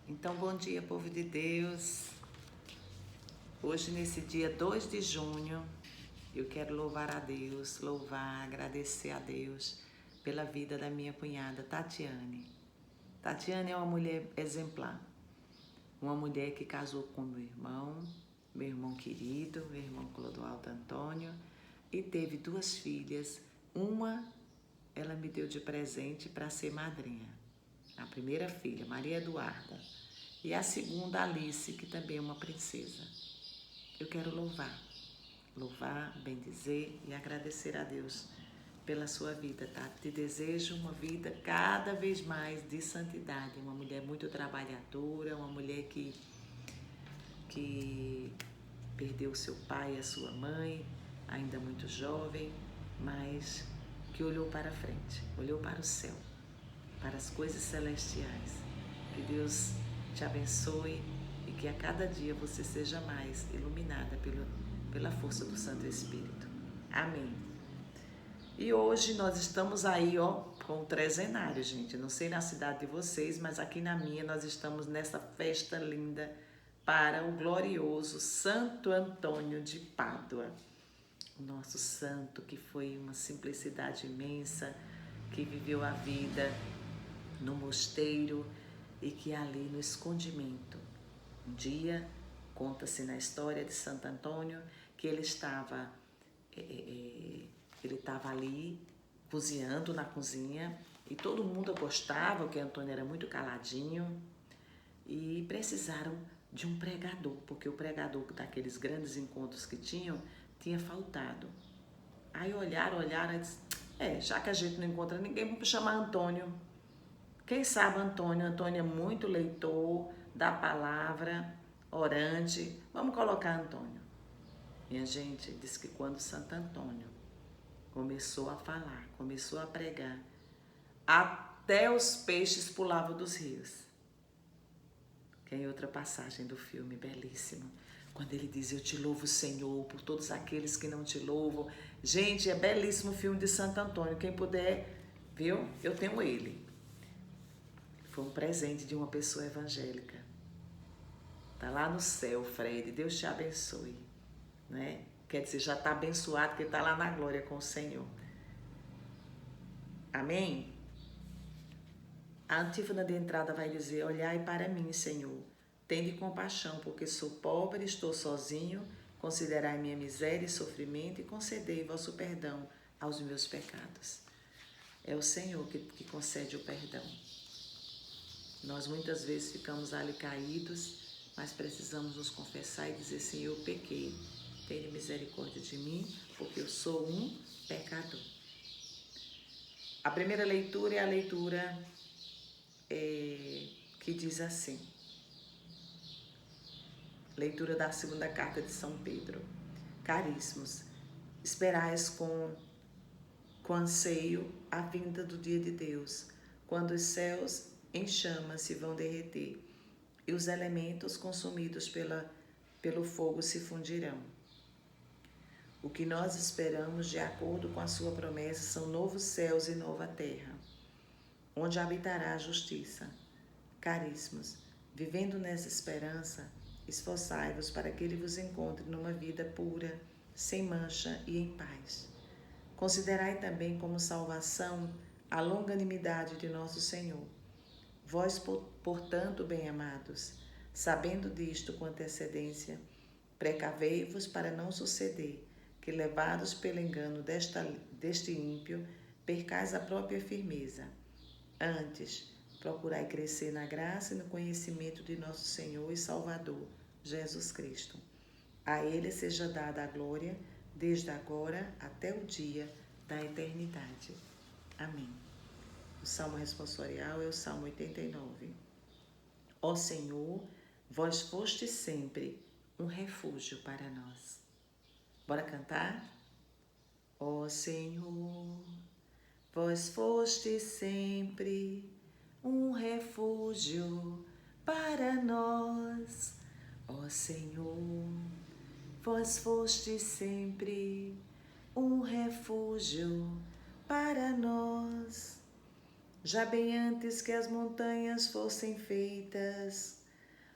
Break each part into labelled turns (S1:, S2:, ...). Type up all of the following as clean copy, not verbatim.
S1: Então, bom dia, povo de Deus. Hoje, nesse dia 2 de junho, eu quero louvar a Deus, agradecer a Deus pela vida da minha cunhada, Tatiane. Tatiane é uma mulher exemplar, uma mulher que casou com meu irmão querido, meu irmão Clodoaldo Antônio, e teve 2 filhas. Uma, ela me deu de presente para ser madrinha. A primeira filha, Maria Eduarda, e a segunda, Alice, que também é uma princesa. Eu quero louvar, bendizer e agradecer a Deus pela sua vida, tá? Te desejo uma vida cada vez mais de santidade, uma mulher muito trabalhadora, uma mulher que perdeu seu pai e a sua mãe, ainda muito jovem, mas que olhou para frente, olhou para o céu, para as coisas celestiais. Que Deus te abençoe e que a cada dia você seja mais iluminada pela força do Santo Espírito. Amém. E hoje nós estamos aí, com o trezenário, gente. Não sei na cidade de vocês, mas aqui na minha nós estamos nessa festa linda para o glorioso Santo Antônio de Pádua. O nosso santo que foi uma simplicidade imensa, que viveu a vida no mosteiro e que ali no escondimento. Um dia, conta-se na história de Santo Antônio que ele estava ali cozinhando na cozinha e todo mundo gostava, que Antônio era muito caladinho, e precisaram de um pregador, porque o pregador daqueles grandes encontros que tinha faltado. Aí olharam e disse, já que a gente não encontra ninguém, vamos chamar Antônio. Quem sabe Antônio é muito leitor da palavra, orante, vamos colocar Antônio. Minha gente, diz que quando Santo Antônio começou a falar, começou a pregar, até os peixes pulavam dos rios. Que é em outra passagem do filme, belíssimo. Quando ele diz, eu te louvo, Senhor, por todos aqueles que não te louvam. Gente, é belíssimo o filme de Santo Antônio. Quem puder, viu? Eu tenho ele. Foi um presente de uma pessoa evangélica. Tá lá no céu, Fred. Deus te abençoe. Né? Quer dizer, já está abençoado porque está lá na glória com o Senhor. Amém? A antífona de entrada vai dizer, olhai para mim, Senhor. Tende compaixão, porque sou pobre, estou sozinho. Considerai minha miséria e sofrimento e concedei vosso perdão aos meus pecados. É o Senhor que concede o perdão. Nós muitas vezes ficamos ali caídos, mas precisamos nos confessar e dizer, Senhor, eu pequei. Tenha misericórdia de mim, porque eu sou um pecador. A primeira leitura é a leitura que diz assim. Leitura da segunda carta de São Pedro. Caríssimos, esperais com anseio a vinda do dia de Deus, quando os céus em chamas se vão derreter e os elementos consumidos pelo fogo se fundirão. O que nós esperamos, de acordo com a sua promessa, são novos céus e nova terra, onde habitará a justiça. Caríssimos, vivendo nessa esperança, esforçai-vos para que ele vos encontre numa vida pura, sem mancha e em paz. Considerai também como salvação a longanimidade de nosso Senhor. Vós, portanto, bem-amados, sabendo disto com antecedência, precavei-vos para não suceder que, levados pelo engano deste ímpio, percais a própria firmeza. Antes, procurai crescer na graça e no conhecimento de nosso Senhor e Salvador, Jesus Cristo. A Ele seja dada a glória, desde agora até o dia da eternidade. Amém. O Salmo responsorial é o Salmo 89. Ó Senhor, vós foste sempre um refúgio para nós. Bora cantar? Ó Senhor, vós foste sempre um refúgio para nós. Ó Senhor, vós foste sempre um refúgio para nós. já bem antes que as montanhas fossem feitas,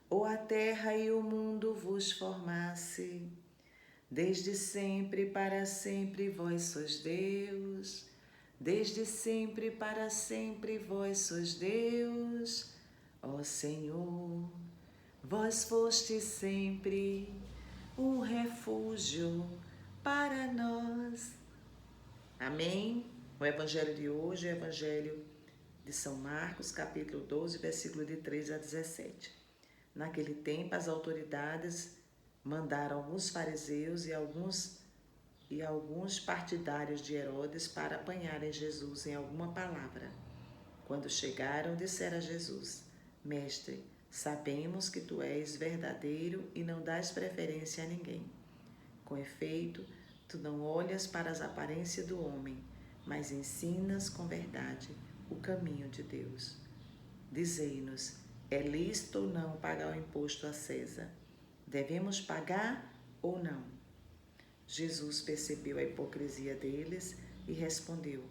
S1: ou a terra e o mundo vos formasse. Desde sempre para sempre vós sois Deus, desde sempre para sempre vós sois Deus, ó Senhor. Vós fostes sempre um refúgio para nós. Amém? O evangelho de hoje é o evangelho de São Marcos, capítulo 12, versículo de 13 a 17. Naquele tempo, as autoridades mandaram alguns fariseus e alguns partidários de Herodes para apanharem Jesus em alguma palavra. Quando chegaram, disseram a Jesus: Mestre, sabemos que tu és verdadeiro e não dás preferência a ninguém. Com efeito, tu não olhas para as aparências do homem, mas ensinas com verdade o caminho de Deus. Dizei-nos, é lícito ou não pagar o imposto a César? Devemos pagar ou não? Jesus percebeu a hipocrisia deles e respondeu: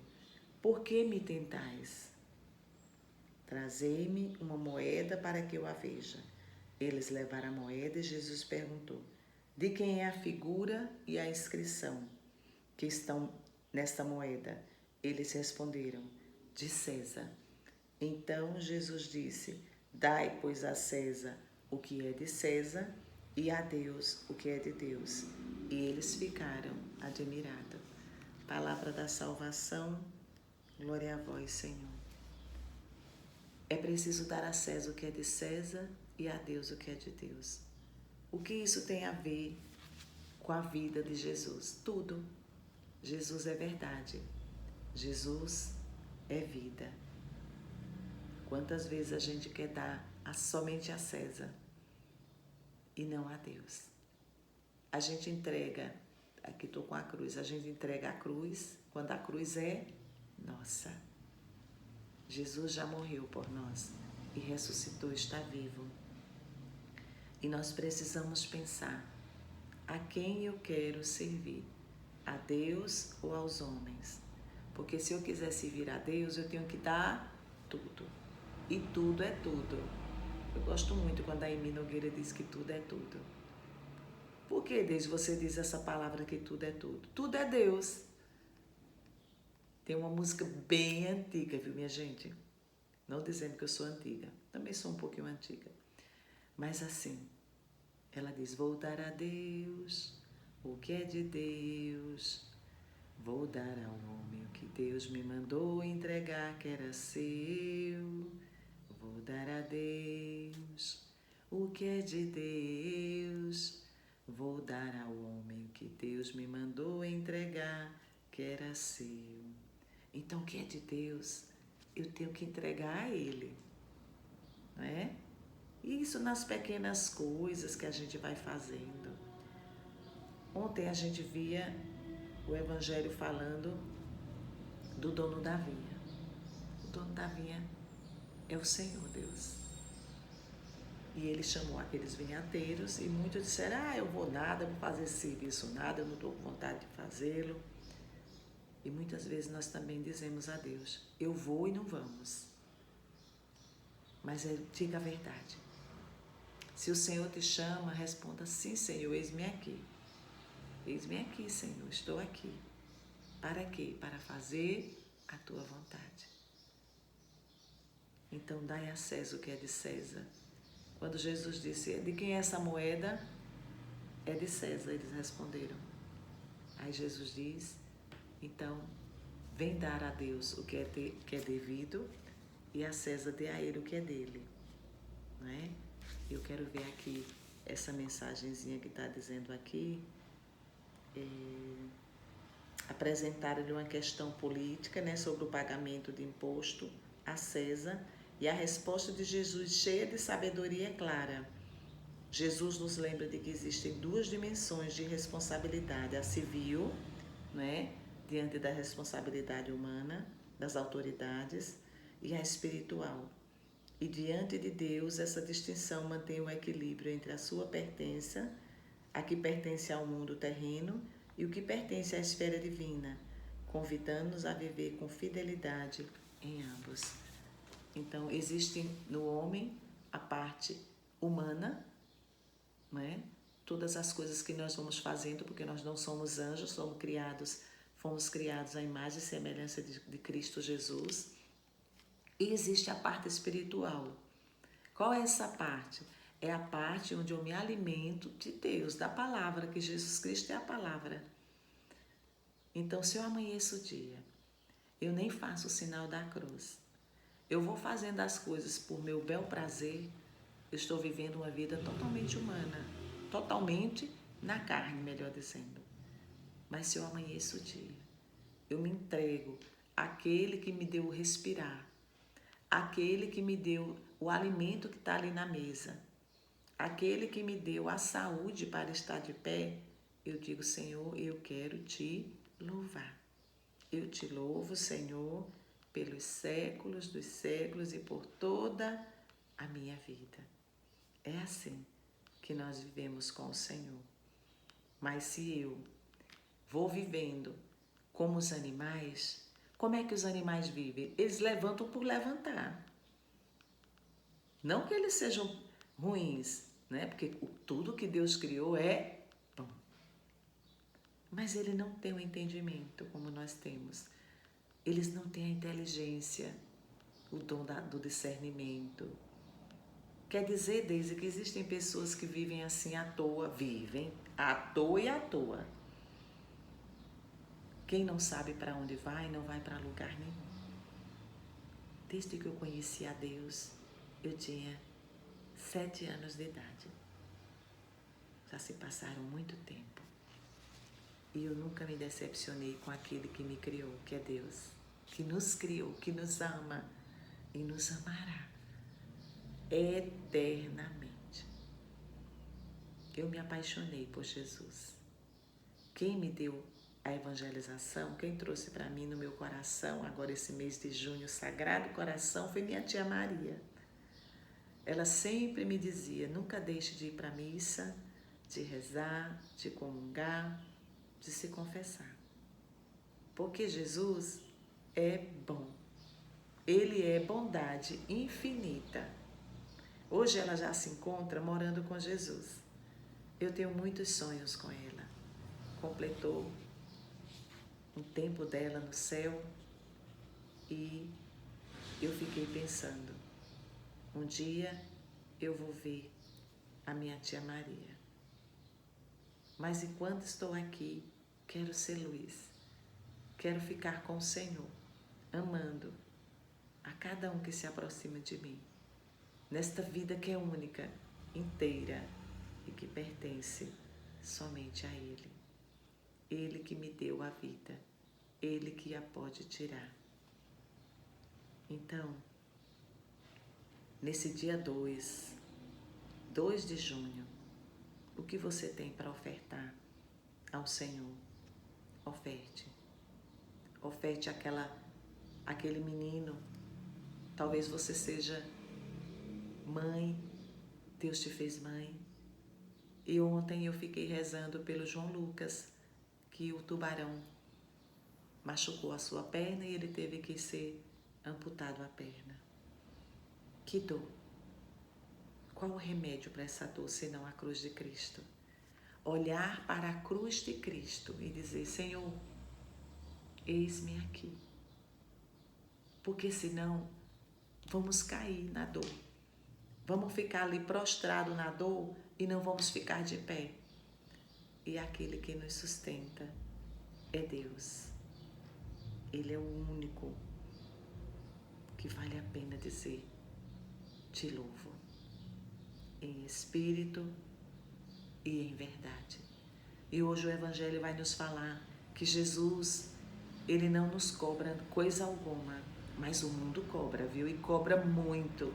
S1: Por que me tentais? Trazei-me uma moeda para que eu a veja. Eles levaram a moeda e Jesus perguntou: De quem é a figura e a inscrição que estão nesta moeda? Eles responderam: De César. Então Jesus disse: Dai, pois, a César o que é de César e a Deus o que é de Deus. E eles ficaram admirados. Palavra da salvação, glória a vós, Senhor. É preciso dar a César o que é de César e a Deus o que é de Deus. O que isso tem a ver com a vida de Jesus? Tudo. Jesus é verdade. Jesus é vida. Quantas vezes a gente quer dar somente a César e não a Deus? A gente entrega, aqui estou com a cruz, a gente entrega a cruz quando a cruz é nossa. Jesus já morreu por nós e ressuscitou, está vivo. E nós precisamos pensar, a quem eu quero servir? A Deus ou aos homens? Porque se eu quiser servir a Deus, eu tenho que dar tudo. E tudo é tudo. Eu gosto muito quando a Amy Nogueira diz que tudo é tudo. Por que, Deus, você diz essa palavra que tudo é tudo? Tudo é Deus. Tem uma música bem antiga, viu, minha gente? Não dizendo que eu sou antiga. Também sou um pouquinho antiga. Mas assim, ela diz: Vou dar a Deus o que é de Deus. Vou dar ao homem o que Deus me mandou entregar, que era seu. Vou dar a Deus o que é de Deus. Vou dar ao homem o que Deus me mandou entregar, que era seu. Então, o que é de Deus, eu tenho que entregar a Ele, não é? Isso nas pequenas coisas que a gente vai fazendo. Ontem a gente via o Evangelho falando do dono da vinha. O dono da vinha é o Senhor Deus. E ele chamou aqueles vinhateiros e muitos disseram: eu vou nada, vou fazer esse serviço nada, eu não estou com vontade de fazê-lo. E muitas vezes nós também dizemos a Deus: eu vou e não vamos. Mas diga a verdade. Se o Senhor te chama, responda: sim, Senhor, eis-me aqui. Eis-me aqui, Senhor, estou aqui. Para quê? Para fazer a tua vontade. Então, dai a César o que é de César. Quando Jesus disse: de quem é essa moeda? É de César, eles responderam. Aí Jesus diz: então, vem dar a Deus o que é devido e a César dê a ele o que é dele. Não é? Eu quero ver aqui essa mensagenzinha que está dizendo aqui. Apresentaram-lhe uma questão política, né, sobre o pagamento de imposto a César, e a resposta de Jesus, cheia de sabedoria, é clara. Jesus nos lembra de que existem duas dimensões de responsabilidade: a civil, né, diante da responsabilidade humana das autoridades, e a espiritual. E diante de Deus, essa distinção mantém o equilíbrio entre a sua pertença, a que pertence ao mundo terreno, e o que pertence à esfera divina, convidando-nos a viver com fidelidade em ambos. Então, existe no homem a parte humana, né? Todas as coisas que nós vamos fazendo, porque nós não somos anjos, fomos criados à imagem e semelhança de Cristo Jesus. E existe a parte espiritual. Qual é essa parte? É a parte onde eu me alimento de Deus, da palavra, que Jesus Cristo é a palavra. Então, se eu amanheço o dia, eu nem faço o sinal da cruz, eu vou fazendo as coisas por meu bel prazer, eu estou vivendo uma vida totalmente humana, totalmente na carne, melhor dizendo. Mas se eu amanheço o dia, eu me entrego àquele que me deu o respirar, aquele que me deu o alimento que está ali na mesa, aquele que me deu a saúde para estar de pé, eu digo, Senhor, eu quero te louvar. Eu te louvo, Senhor, pelos séculos dos séculos e por toda a minha vida. É assim que nós vivemos com o Senhor. Mas se eu vou vivendo como os animais, como é que os animais vivem? Eles levantam por levantar. Não que eles sejam ruins, né? Porque tudo que Deus criou é bom. Mas ele não tem o entendimento como nós temos. Eles não têm a inteligência, o dom do discernimento. Quer dizer, Deise, que existem pessoas que vivem assim à toa, vivem à toa e à toa. Quem não sabe para onde vai, não vai para lugar nenhum. Desde que eu conheci a Deus, eu tinha 7 anos de idade. Já se passaram muito tempo. E eu nunca me decepcionei com aquele que me criou, que é Deus, que nos criou, que nos ama e nos amará eternamente. Eu me apaixonei por Jesus. Quem me deu a evangelização, quem trouxe para mim no meu coração, agora esse mês de junho, o Sagrado Coração, foi minha tia Maria. Ela sempre me dizia, nunca deixe de ir para a missa, de rezar, de comungar, de se confessar. Porque Jesus é bom. Ele é bondade infinita. Hoje ela já se encontra morando com Jesus. Eu tenho muitos sonhos com ela. Completou um tempo dela no céu e eu fiquei pensando, um dia eu vou ver a minha tia Maria. Mas enquanto estou aqui, quero ser luz. Quero ficar com o Senhor, amando a cada um que se aproxima de mim, nesta vida que é única, inteira e que pertence somente a Ele. Ele que me deu a vida, Ele que a pode tirar. Então, nesse dia 2 de junho, o que você tem para ofertar ao Senhor? Oferte. Oferte aquele menino. Talvez você seja mãe, Deus te fez mãe. E ontem eu fiquei rezando pelo João Lucas, que o tubarão machucou a sua perna e ele teve que ser amputado a perna. Que dor! Qual o remédio para essa dor, senão a cruz de Cristo? Olhar para a cruz de Cristo e dizer, Senhor, eis-me aqui. Porque senão vamos cair na dor. Vamos ficar ali prostrado na dor e não vamos ficar de pé. E aquele que nos sustenta é Deus. Ele é o único que vale a pena dizer, te louvo, em espírito e em verdade. E hoje o Evangelho vai nos falar que Jesus, ele não nos cobra coisa alguma, mas o mundo cobra, viu? E cobra muito.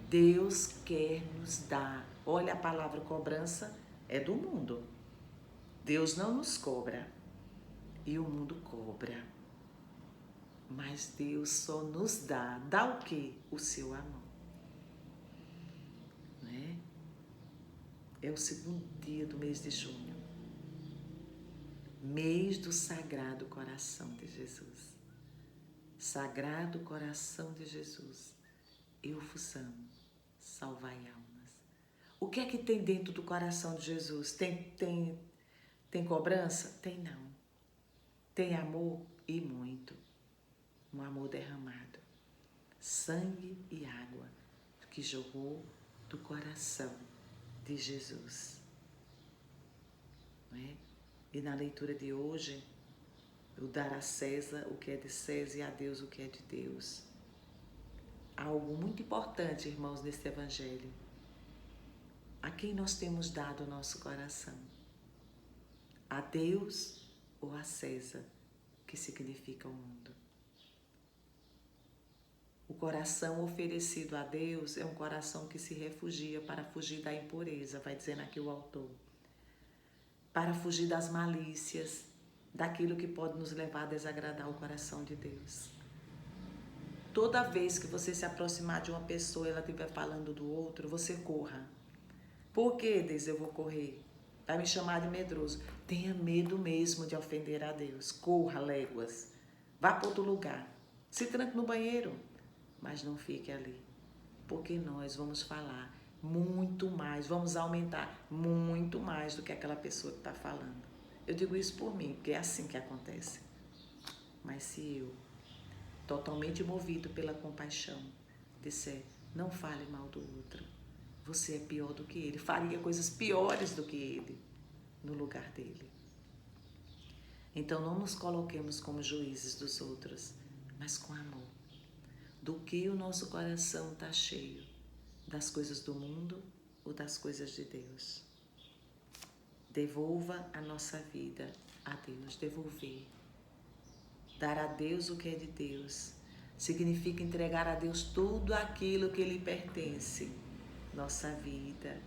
S1: Deus quer nos dar. Olha, a palavra cobrança é do mundo. Deus não nos cobra e o mundo cobra. Mas Deus só nos dá. Dá o quê? O seu amor. Né? É o segundo dia do mês de junho. Mês do Sagrado Coração de Jesus. Sagrado coração de Jesus, eu vos amo, salvai almas. O que é que tem dentro do coração de Jesus? Tem cobrança? Tem não. Tem amor? E muito. Um amor derramado. Sangue e água que jorrou do coração de Jesus. Não é? E na leitura de hoje, o dar a César o que é de César e a Deus o que é de Deus. Algo muito importante, irmãos, neste Evangelho. A quem nós temos dado o nosso coração? A Deus ou a César, que significa o mundo? O coração oferecido a Deus é um coração que se refugia para fugir da impureza, vai dizendo aqui o autor. Para fugir das malícias, daquilo que pode nos levar a desagradar o coração de Deus. Toda vez que você se aproximar de uma pessoa e ela estiver falando do outro, você corra. Por que, Deus, eu vou correr? Vai me chamar de medroso. Tenha medo mesmo de ofender a Deus. Corra léguas. Vá para outro lugar. Se tranque no banheiro. Mas não fique ali. Porque nós vamos falar muito mais, vamos aumentar muito mais do que aquela pessoa que está falando. Eu digo isso por mim, porque é assim que acontece. Mas se eu, totalmente movido pela compaixão, disser, não fale mal do outro, você é pior do que ele, faria coisas piores do que ele no lugar dele. Então não nos coloquemos como juízes dos outros, mas com amor. Do que o nosso coração está cheio? Das coisas do mundo ou das coisas de Deus? Devolva a nossa vida a Deus, devolver. Dar a Deus o que é de Deus significa entregar a Deus tudo aquilo que lhe pertence. Nossa vida,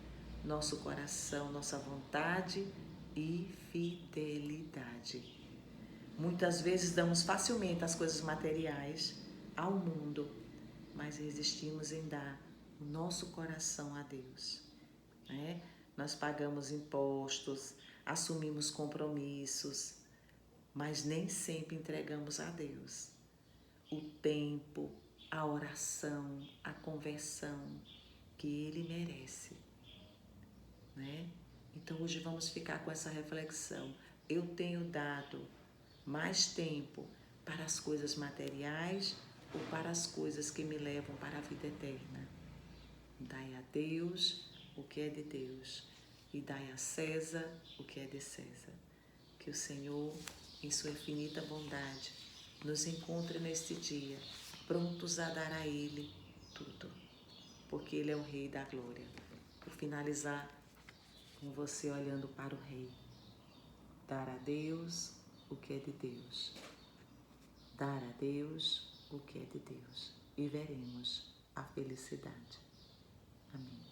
S1: nosso coração, nossa vontade e fidelidade. Muitas vezes damos facilmente as coisas materiais ao mundo, mas resistimos em dar o nosso coração a Deus. Né? Nós pagamos impostos, assumimos compromissos, mas nem sempre entregamos a Deus o tempo, a oração, a conversão que Ele merece. Né? Então hoje vamos ficar com essa reflexão. Eu tenho dado mais tempo para as coisas materiais ou para as coisas que me levam para a vida eterna? Dai a Deus o que é de Deus e dai a César o que é de César. Que o Senhor, em sua infinita bondade, nos encontre neste dia, prontos a dar a Ele tudo, porque Ele é o Rei da Glória. Por finalizar, com você olhando para o Rei, dar a Deus o que é de Deus, dar a Deus o que é de Deus, e veremos a felicidade. Amém.